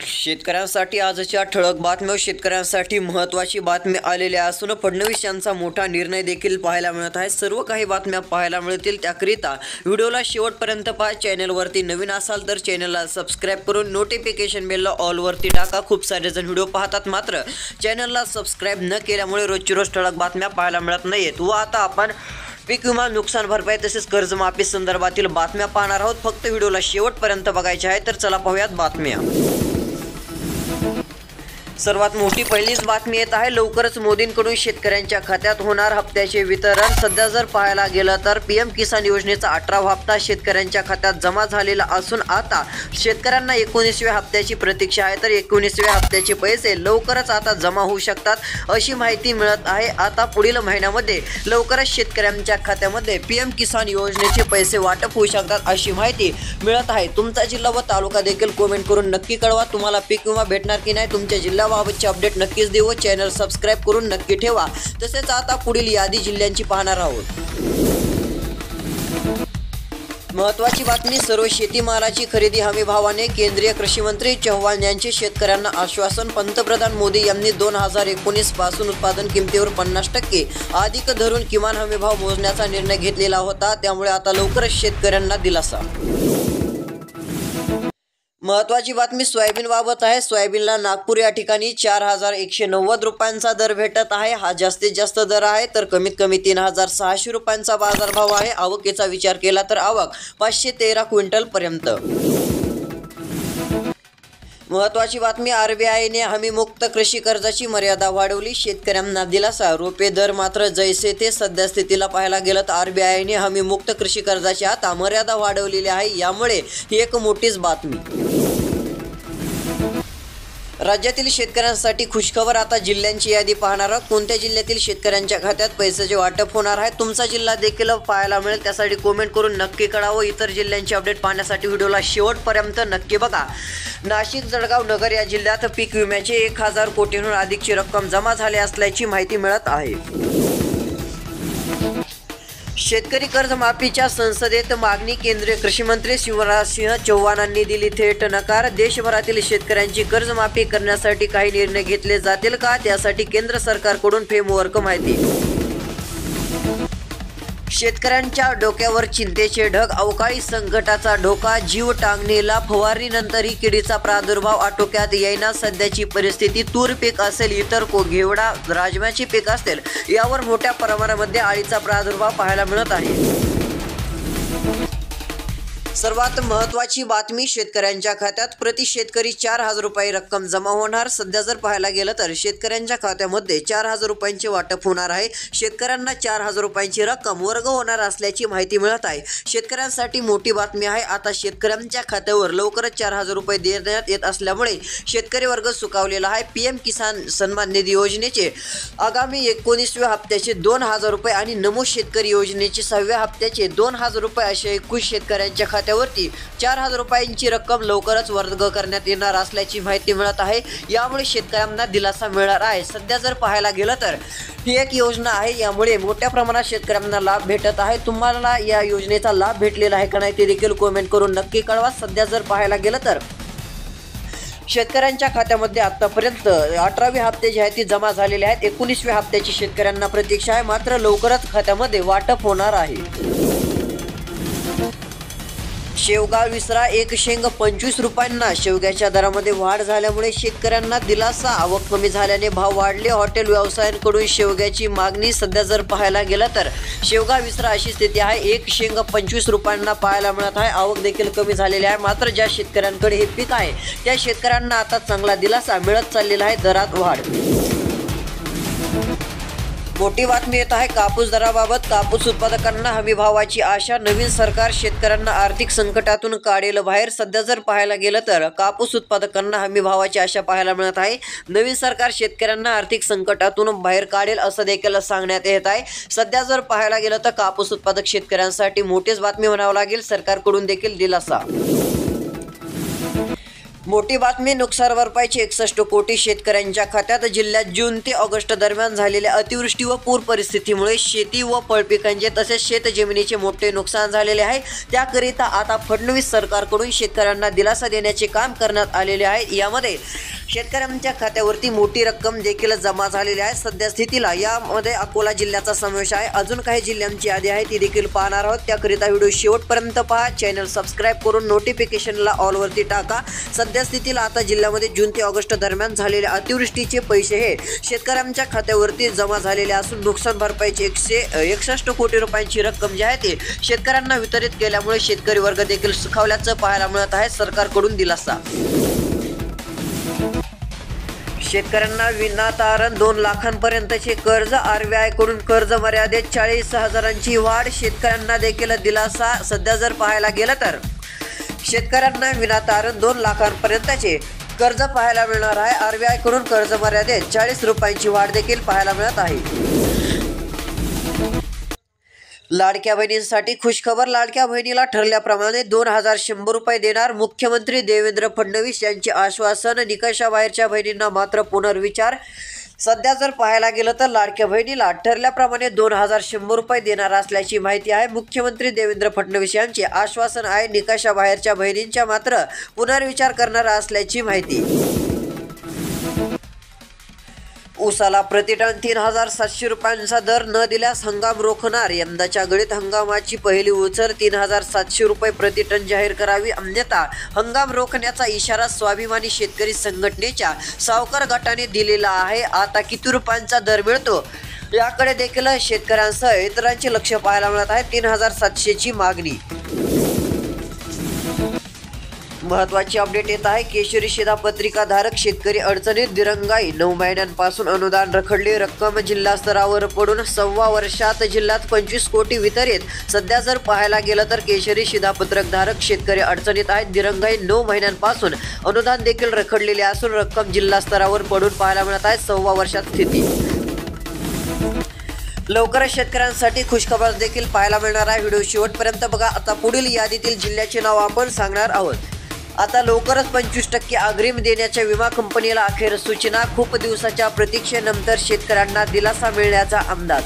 शेतकऱ्यांसाठी आजच्या ठळक बातम्या. शेतकऱ्यांसाठी महत्त्वाची बातमी आलेली असून फडणवीस यांचा मोठा निर्णय देखील पाहायला मिळत आहे. सर्व काही बातम्या पाहायला मिळतील, त्याकरिता व्हिडिओला शेवटपर्यंत पहा. चॅनलवरती नवीन असाल तर चॅनलला सबस्क्राईब करून नोटिफिकेशन बेलला ऑलवरती टाका. खूप सारे जण व्हिडिओ पाहतात, मात्र चॅनलला सबस्क्राईब न केल्यामुळे रोजची रोज ठळक बातम्या पाहायला मिळत नाहीत. व आता आपण पीक विमा, नुकसान भरपाई तसेच कर्जमाफी संदर्भातील बातम्या पाहणार आहोत. फक्त व्हिडिओला शेवटपर्यंत बघायचे आहे. तर चला पाहूयात बातम्या. सर्वात मोठी पहिलीच बातमी येत आहे. लवकरच मोदींकडून शेतकऱ्यांच्या खात्यात होणार हप्त्याचे वितरण. सध्या जर पाहायला गेलं तर पीएम किसान योजनेचा 18वा हप्ता शेतकऱ्यांच्या खात्यात जमा झालेला असून आता शेतकऱ्यांना 19व्या हप्त्याची प्रतीक्षा आहे. तर 19व्या हप्त्याचे पैसे लवकरच आता जमा होऊ शकतात अशी माहिती मिळत आहे. आता पुढील महिन्यामध्ये लवकरच शेतकऱ्यांच्या खात्यामध्ये पीएम किसान योजनेचे पैसे वाटप होऊ शकतात अशी माहिती मिळत आहे. तुमचा जिल्हा व तालुका देखील कमेंट करून नक्की कळवा. तुम्हाला पीक विमा भेटणार की नाही, तुमच्या जिल्ह्याबाबतचे अपडेट नक्कीच देऊ. चॅनल सबस्क्राईब करून नक्की ठेवा. तसेच आता पुढील यादी जिल्ह्यांची पाहणार आहोत. महत्त्वाची बातमी. सर्व शेतीमालाची खरेदी हमी भावाने. केंद्रीय कृषी मंत्री चव्हाण यांचे शेतकऱ्यांना आश्वासन. पंतप्रधान मोदी यांनी 2019 पासून उत्पादन किमतीवर 50% अधिक धरून किमान हमी भाव मोजण्याचा निर्णय घेतलेला होता. त्यामुळे आता लवकरच शेतकऱ्यांना दिलासा. महत्त्वाची बातमी सोयाबीन बाबत आहे. सोयाबीनला नागपूर या ठिकाणी 4190 रुपयांचा दर भेटत आहे. हा जास्तीत जास्त दर आहे. तर कमीत कमी 3600 रुपयांचा बाजारभाव आहे. आवकेचा विचार केला तर आवक 513 क्विंटल पर्यंत. महत्त्वाची बातमी. आरबीआयने हमीमुक्त कृषी कर्जाची मर्यादा वाढवली. शेतकऱ्यांना दिलासा. रोपे दर मात्र जैसे ते. सध्या स्थितीला पाहायला गेलं तर आरबीआयने हमीमुक्त कृषी कर्जाची आता मर्यादा वाढवलेली आहे. यामुळे ही एक मोठीच बातमी. राज्यातील शेतकऱ्यांसाठी खुशखबर. आता जिल्ह्यांची यादी पाहणार आहोत. कोणत्या जिल्ह्यातील शेतकऱ्यांच्या खात्यात पैशाचे वाटप होणार आहे, तुमचा जिल्हा देखील पाहायला मिळेल. त्यासाठी कमेंट करून नक्की कळावं. इतर जिल्ह्यांची अपडेट पाहण्यासाठी व्हिडिओला शेवटपर्यंत नक्की बघा. नाशिक, जळगाव, नगर या जिल्ह्यात पीक विम्याचे 1000 कोटींहून अधिकची रक्कम जमा झाली असल्याची माहिती मिळत आहे. शेतकरी कर्जमाफीच्या संसदेत मागणी. केंद्रीय कृषी मंत्री शिवराजसिंह चौहानांनी दिली थेट नकार. देशभरातील शेतकऱ्यांची कर्जमाफी करण्यासाठी काही निर्णय घेतले जातील का, त्यासाठी केंद्र सरकारकडून फ्रेमवर्क माहिती. शेतकऱ्यांच्या डोक्यावर चिंतेचे ढग. अवकाळी संकटाचा धोका. जीव टांगणीला. फवारणीनंतरही किडीचा प्रादुर्भाव आटोक्यात येईना. सध्याची परिस्थिती. तूर पीक असेल, इतर घेवडा, राजम्याचे पीक असतील, यावर मोठ्या प्रमाणामध्ये अळीचा प्रादुर्भाव पाहायला मिळत आहे. सर्वात महत्त्वाची बातमी. शेतकऱ्यांच्या खात्यात प्रति शेतकरी 4000 रुपये रक्कम जमा होणार. सध्या जर पाहायला गेलं तर शेतकऱ्यांच्या खात्यामध्ये 4000 रुपयांचे वाटप होणार आहे. शेतकऱ्यांना 4000 रुपयांची रक्कम वर्ग होणार असल्याची माहिती मिळत आहे. शेतकऱ्यांसाठी मोठी बातमी आहे. आता शेतकऱ्यांच्या खात्यावर लवकरच 4000 रुपये देण्यात येत असल्यामुळे शेतकरी वर्ग सुखावलेला आहे. पीएम किसान सन्मान निधी योजनेचे आगामी 19व्या हप्त्याचे 2000 रुपये आणि नमो शेतकरी योजनेचे 6व्या हप्त्याचे 2000 रुपये अशा 21 शेतकऱ्यांच्या खात्यावरती 4000 रुपयांची रक्कम लवकरच वर्ग करण्यात येणार असल्याची माहिती मिळत आहे. यामुळे शेतकऱ्यांना दिलासा मिळणार आहे. सध्या जर पाहायला गेलं तर ही एक योजना आहे. यामुळे मोठ्या प्रमाणात शेतकऱ्यांना लाभ भेटत आहे. तुम्हाला या योजनेचा लाभ भेटलेला आहे का नाही ते देखील कमेंट करून नक्की कळवा. सध्या जर पाहायला गेलं तर शेतकऱ्यांच्या खात्यामध्ये आतापर्यंत 18वे हप्ते जे आहेत ते जमा झालेले आहेत. 19व्या हप्त्याची शेतकऱ्यांना प्रतीक्षा आहे. मात्र लवकरच खात्यामध्ये वाटप होणार आहे. शेवगा विसरा. एक शेंग 25 रुपयांना. शेवग्याच्या दरामध्ये वाढ झाल्यामुळे शेतकऱ्यांना दिलासा. आवक कमी झाल्याने भाव वाढले. हॉटेल व्यवसायांकडून शेवग्याची मागणी. सध्या जर पाहायला गेलं तर शेवगा विसरा अशी स्थिती आहे. एक शेंग 25 रुपयांना पाहायला मिळत आहे. आवक देखील कमी झालेली आहे. मात्र ज्या शेतकऱ्यांकडे हे पीक आहे त्या शेतकऱ्यांना आता चांगला दिलासा मिळत चाललेला आहे. दरात वाढ. मोठी बातमी येत आहे कापूस दराबाबत. कापूस उत्पादकांना हमी भावाची आशा. नवीन सरकार शेतकऱ्यांना आर्थिक संकटातून काढेल बाहेर. सध्या जर पाहायला गेलं तर कापूस उत्पादकांना हमी भावाची आशा पाहायला मिळत आहे. नवीन सरकार शेतकऱ्यांना आर्थिक संकटातून बाहेर काढेल असं देखील सांगण्यात येत आहे. सध्या जर पाहायला गेलं तर कापूस उत्पादक शेतकऱ्यांसाठी मोठीच बातमी म्हणावं लागेल. सरकारकडून देखील दिलासा. मोठी बातमी, नुकसान भरपाईचे 61 कोटी शेतकऱ्यांच्या खात्यात. जिल्ह्यात जून ते ऑगस्ट दरम्यान झालेल्या अतिवृष्टी व पूर परिस्थितीमुळे शेती व फळपिकांचे तसेच शेतजमिनीचे मोठे नुकसान झालेले आहे. त्याकरिता आता फडणवीस सरकारकडून शेतकऱ्यांना दिलासा देण्याचे काम करण्यात आलेले आहे. यामध्ये शेतकऱ्यांच्या खात्यावरती मोठी रक्कम देखील जमा झालेली आहे. सध्या स्थितीला यामध्ये अकोला जिल्ह्याचा समावेश आहे. अजून काही जिल्ह्यांची यादी आहे ती देखील पाहणार आहोत. त्याकरिता व्हिडिओ शेवटपर्यंत पहा. चॅनल सबस्क्राईब करून नोटिफिकेशनला ऑलवरती टाका. सध्या स्थितीला आता जिल्ह्यामध्ये जून ते ऑगस्ट दरम्यान झालेल्या अतिवृष्टीचे पैसे हे शेतकऱ्यांच्या खात्यावरती जमा झालेले असून नुकसान भरपाईची 161 कोटी रुपयांची रक्कम जी आहे ती शेतकऱ्यांना वितरित केल्यामुळे शेतकरी वर्ग देखील सुखावल्याचं पाहायला मिळत आहे. सरकारकडून दिलासा. शेतकऱ्यांना विनातारण 2 लाखांपर्यंतचे कर्ज. RBI कडून कर्ज मर्यादेत 40,000ची वाढ. शेतकऱ्यांना देखील दिलासा. सध्या जर पाहायला गेलं तर शेतकऱ्यांना विनातारण 2 लाखांपर्यंतचे कर्ज पाहायला मिळणार आहे. RBI कडून कर्ज मर्यादेत 40 रुपयांची वाढ देखील पाहायला मिळत आहे. लाडक्या बहिणींसाठी खुशखबर. लाडक्या बहिणीला ठरल्याप्रमाणे 2,100 रुपये देणार. मुख्यमंत्री देवेंद्र फडणवीस यांचे आश्वासन. निकषाबाहेरच्या बहिणींना मात्र पुनर्विचार. सध्या जर पाहायला गेलं तर लाडक्या बहिणीला ठरल्याप्रमाणे 2,100 रुपये देणार असल्याची माहिती आहे. मुख्यमंत्री देवेंद्र फडणवीस यांचे आश्वासन आहे. निकषाबाहेरच्या बहिणींच्या मात्र पुनर्विचार करणार असल्याची माहिती. ऊसाला प्रतिटन 3,700 रुपयांचा दर न दिल्यास हंगाम रोखणार. यंदाच्या गळीत हंगामाची पहिली उचल 3,700 रुपये प्रतिटन जाहीर करावी, अन्यथा हंगाम रोखण्याचा इशारा स्वाभिमानी शेतकरी संघटनेच्या सावकार गटाने दिलेला आहे. आता किती रुपयांचा दर मिळतो याकडे देखील शेतकऱ्यांसह इतरांचे लक्ष पाहायला मिळत आहे. 3,700ची मागणी. महत्त्वाची अपडेट येत आहे. केशरी शिधापत्रिकाधारक शेतकरी अडचणीत. दिरंगाई. 9 महिन्यांपासून अनुदान रखडले. रक्कम जिल्हा स्तरावर पडून 1.25 वर्षात जिल्ह्यात 25 कोटी वितरित. सध्या जर पाहायला गेलं तर केशरी शिधापत्रकधारक शेतकरी अडचणीत आहेत. दिरंगाई. 9 महिन्यांपासून अनुदान देखील रखडलेले असून रक्कम जिल्हा स्तरावर पडून पाहायला मिळत आहे. 1.25 वर्षात स्थिती. लवकरच शेतकऱ्यांसाठी खुशखबर देखील पाहायला मिळणार आहे. व्हिडिओ शेवटपर्यंत बघा. आता पुढील यादीतील जिल्ह्याचे नाव आपण सांगणार आहोत. आता लवकरच 25% अग्रिम देण्याच्या विमा कंपनीला अखेर सूचना. खूप दिवसाच्या प्रतीक्षेनंतर शेतकऱ्यांना दिलासा मिळण्याचा अंदाज.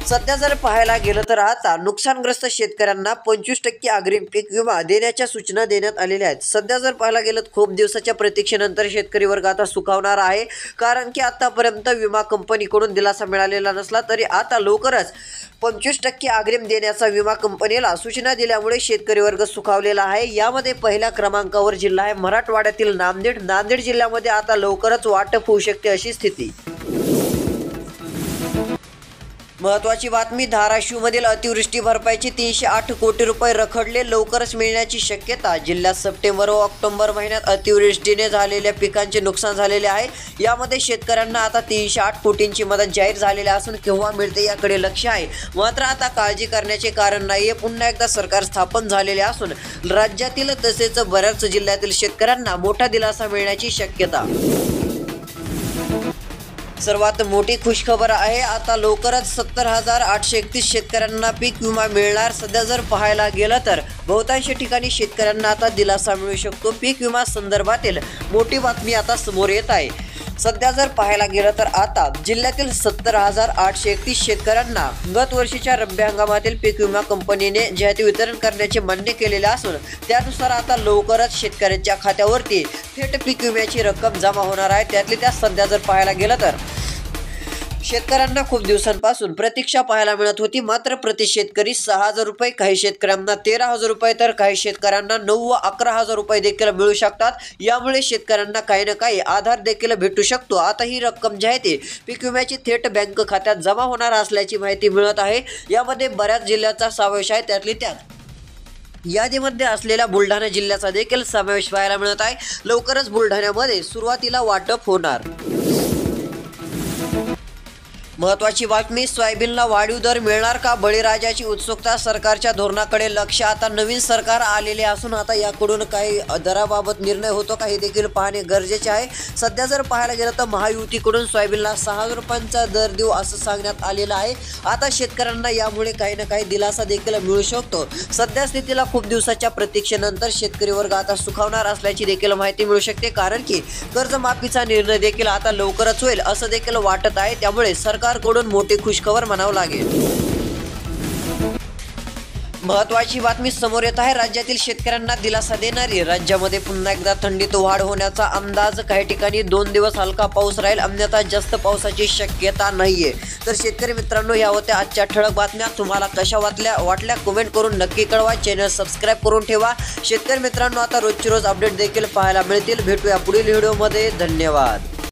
सध्या जर पाहायला गेलं तर आता नुकसानग्रस्त शेतकऱ्यांना 25% अग्रिम पीक विमा देण्याच्या सूचना देण्यात आलेल्या आहेत. सध्या जर पाहायला गेलं तर खूप दिवसाच्या प्रतीक्षेनंतर शेतकरी वर्ग आता सुखावणार आहे. कारण की आतापर्यंत विमा कंपनीकडून दिलासा मिळालेला नसला तरी आता लवकरच 25% अग्रिम देण्याचा विमा कंपनीला सूचना दिल्यामुळे शेतकरी वर्ग सुखावलेला आहे. यामध्ये पहिल्या क्रमांकावर जिल्हा आहे मराठवाड्यातील नांदेड. नांदेड जिल्ह्यामध्ये आता लवकरच वाटप होऊ शकते अशी स्थिती. महत्त्वाची बातमी. धाराशिवमधील अतिवृष्टी भरपाईची 308 कोटी रुपये रखडले. लवकरच मिळण्याची शक्यता. जिल्ह्यात सप्टेंबर व ऑक्टोबर महिन्यात अतिवृष्टीने झालेल्या पिकांचे नुकसान झालेले आहे. यामध्ये शेतकऱ्यांना आता 308 कोटींची मदत जाहीर झालेली असून केव्हा मिळते याकडे लक्ष आहे. मात्र आता काळजी करण्याचे कारण नाहीये. पुन्हा एकदा सरकार स्थापन झालेले असून राज्यातील तसेच बऱ्याच जिल्ह्यातील शेतकऱ्यांना मोठा दिलासा मिळण्याची शक्यता. सर्वात मोठी खुशखबर आहे. आता लवकरच 70,831 शेतकऱ्यांना पीक विमा मिळणार. सध्या जर पाहायला गेलं तर बहुतांश ठिकाणी शेतकऱ्यांना आता दिलासा मिळू शकतो. पीक विमा संदर्भातील मोठी बातमी आता समोर येत आहे. सध्या जर पाहायला गेलं तर आता जिल्ह्यातील 70,831 शेतकऱ्यांना गत वर्षीच्या रब्बी हंगामातील पीक विमा कंपनीने जाहिराती वितरण करण्याचे मान्य केलेले असून त्यानुसार आता लवकरच शेतकऱ्यांच्या खात्यावरती थेट पीक विम्याची रक्कम जमा होणार आहे. त्यातली त्यात सध्या जर पाहायला गेलं तर शेतकऱ्यांना खूप दिवसांपासून प्रतीक्षा पाहायला मिळत होती. मात्र प्रति शेतकरी 6,000 रुपये, काही शेतकऱ्यांना 13,000 रुपये तर काही शेतकऱ्यांना 9 व 11,000 रुपये देखील मिळू शकतात. यामुळे शेतकऱ्यांना काही ना काही आधार देखील भेटू शकतो. आता ही रक्कम जी आहे ती पीक विम्याची थेट बँक खात्यात जमा होणार असल्याची माहिती मिळत आहे. यामध्ये बऱ्याच जिल्ह्याचा समावेश आहे. त्यातली त्यात यादीमध्ये असलेल्या बुलढाणा जिल्ह्याचा देखील समावेश पाहायला मिळत आहे. लवकरच बुलढाण्यामध्ये सुरुवातीला वाटप होणार. महत्त्वाची बातमी, सोयाबीनला वाढीव दर मिळणार का? बळीराजाची उत्सुकता. सरकारच्या धोरणाकडे लक्ष. आता नवीन सरकार आलेले असून आता याकडून काही दराबाबत निर्णय होतो का हे देखील पाहणे गरजेचे आहे. सध्या जर पाहायला गेलं तर महायुतीकडून सोयाबीनला 6,000 रुपयांचा दर देऊ असं सांगण्यात आलेलं आहे. आता शेतकऱ्यांना यामुळे काही ना काही दिलासा देखील मिळू शकतो. सध्या स्थितीला खूप दिवसाच्या प्रतीक्षेनंतर शेतकरी वर्ग आता सुखावणार असल्याची देखील माहिती मिळू शकते, कारण की कर्जमाफीचा निर्णय देखील आता लवकरच होईल असं देखील वाटत आहे. त्यामुळे सरकारकडून मोठी खुशखबर म्हणावं लागेल. महत्त्वाची बातमी समोर येत आहे. राज्यातील शेतकऱ्यांना दिलासा देणारी. राज्यामध्ये पुन्हा एकदा थंडीत वाढ होण्याचा अंदाज. काही ठिकाणी 2 दिवस हलका पाऊस राहील, अन्यथा जास्त पावसाची शक्यता नाहीये. तर शेतकरी मित्रांनो, या होत्या आजच्या ठळक बातम्या. तुम्हाला कशा वाटल्या कमेंट करून नक्की कळवा. चॅनल सबस्क्राईब करून ठेवा. शेतकरी मित्रांनो, आता रोजची रोज अपडेट देखील पाहायला मिळतील. भेटूया पुढील व्हिडिओमध्ये. धन्यवाद.